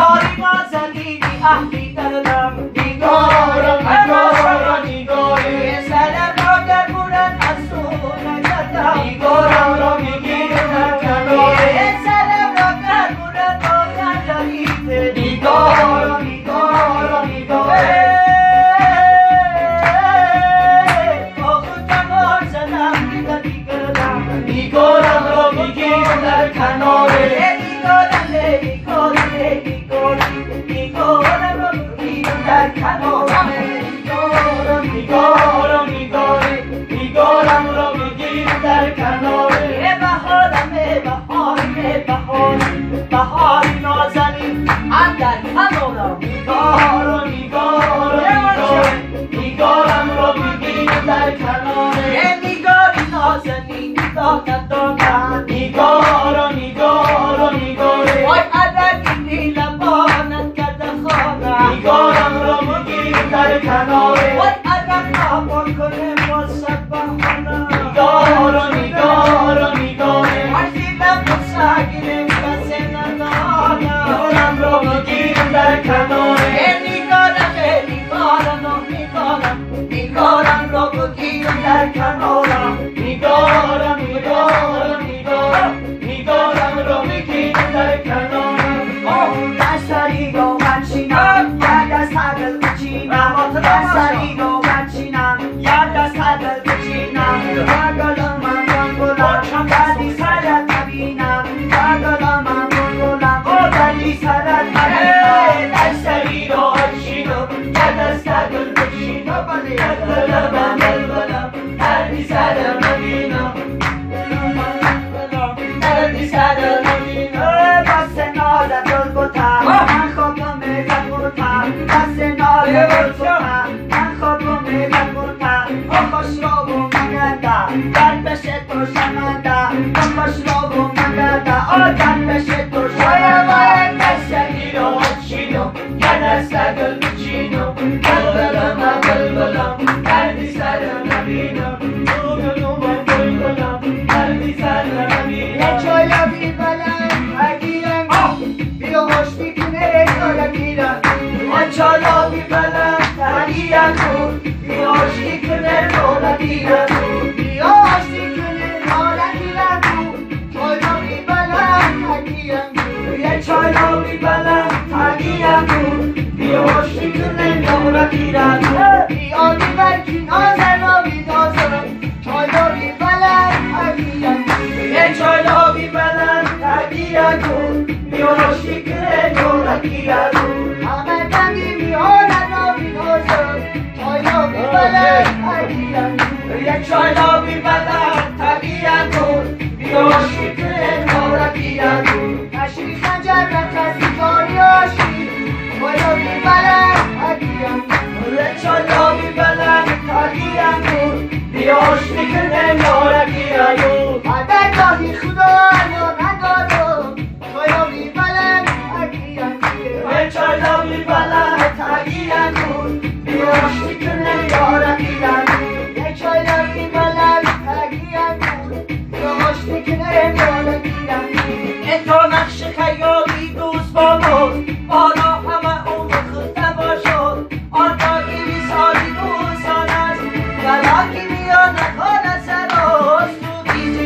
آری نازنینی اهلی کردم نگارا نگارا نگاره سرم را در بورن از تو نکردم نگارم را میگیرم در کناره سرم را در بورن باید جدیده نگارا نگارا نگاره نگارم را میگیرم در کناره نگارم نگاره نگارم را میگیرم در کناره بهاری نازنین اندر کنارم نگارا نگارا نگاره نگارم را میگیرم در کناره نگاری نازنین داکت داکت نگارا نگارا نگاره وای عددی لبانت کرده خانم نگارم را میگیرم در کناره وای عدد آبان کنه واسد بخانم نگارا نگارا نگاره وای زیلم بساگیرم کسی ندانم نگارم را میگیرم در کناره نگارم را بگیرم در کنارم نگارم نگارم نگارم نگارم را میگیرم در کنارم دستری گو منشینم یا دست عدل بچینم دستری گو منشینم یا دست عدل بچینم بگلم من گلم دردی سرت نبینم بگلم من گلم دردی سرت نبینم دستری را چینم یا دست عدل بچینم بلبلم بلبلم دردی سرم نبینم دردی سرم نبینم بس نالت دل بودم من خوابم میلت بودم بس نالت دل بودم من خوابم میلت بودم خوش رو و مگنده درد بشه تو شننده خوش رو و مگنده درد بشه تو شننده دستری را چینم یا دست عدل بچینم بلبلم بلبلم دردی سرم نبینم بلبلم دردی سرم نبینم چایا بی بلند اگیرم بیا خوش میکنه چایا گیرم چایا بی بلند اگیرم بیا خوش میکنه چایا گیرم بیا خوش میکنه چایا گیرم چایا بی بلند اگیرم چایا بی بلند اگیرم بیا خوش میکنه چایا گیرم بیا دیگر کنار را بیدازم چایا بی بلند اگیرم چای آبی بلند تگیرم بیا شکر نورگیرم همه بندی میارن آبی نازم چای آبی بلند تگیرم یک چای آبی بلند تگیرم بیا شکر نورگیرم کشی خنجر و کسی کاری آشی چای آبی بلند تگیرم یک چای آبی بلند تگیرم بیا شکر نورگیرم گاهی خدا رو ندارم چایا بی بلند تگیرم چایا بی بلند تگیرم بیاشتی کنه یارگیرم چایا بی بلند تگیرم بیاشتی کنه یارگیرم تو نقش خیالی دوست با بود بالا همه اون خود نباشد آنجایی میسالی دوستان است ولاکی میاد نکن سراست تو بیز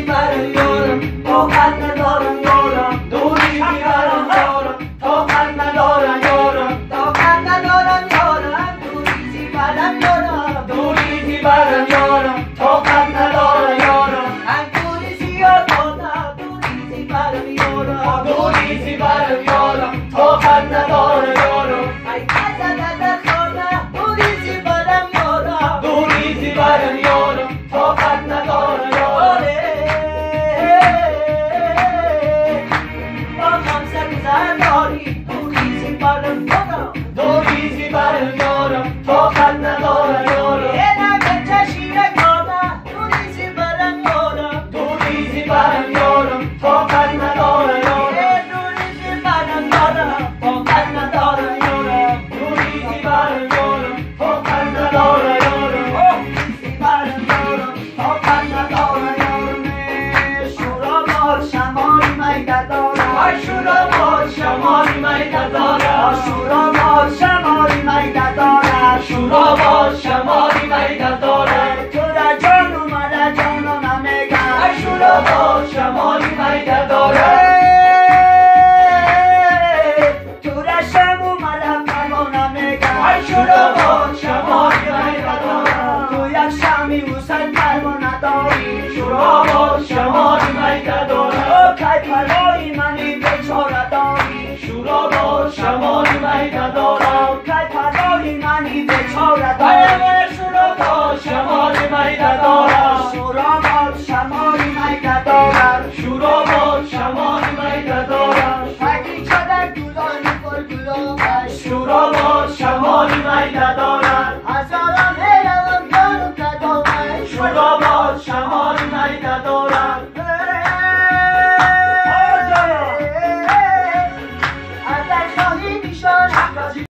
دارم شورا با شماری میده دارم شورا با شماری میده دارم تو را جان اومده جانو نمیگم شورا با شماری میده دارم تو را شم اومده فرما نمیگم شورا با شماری میده دارم تو یک شمی وسط فرما نداری شورا با شماری میده دارم کی پرای منی بیچاره داری شورا با شماری میده دارم کی پرای منی بیچاره داری شورا با شماری میده دارم شورا با شماری میده دارم شورا با شماری میده دارم اگه چه در گلانی پر گلابش شورا با شماری میده دارم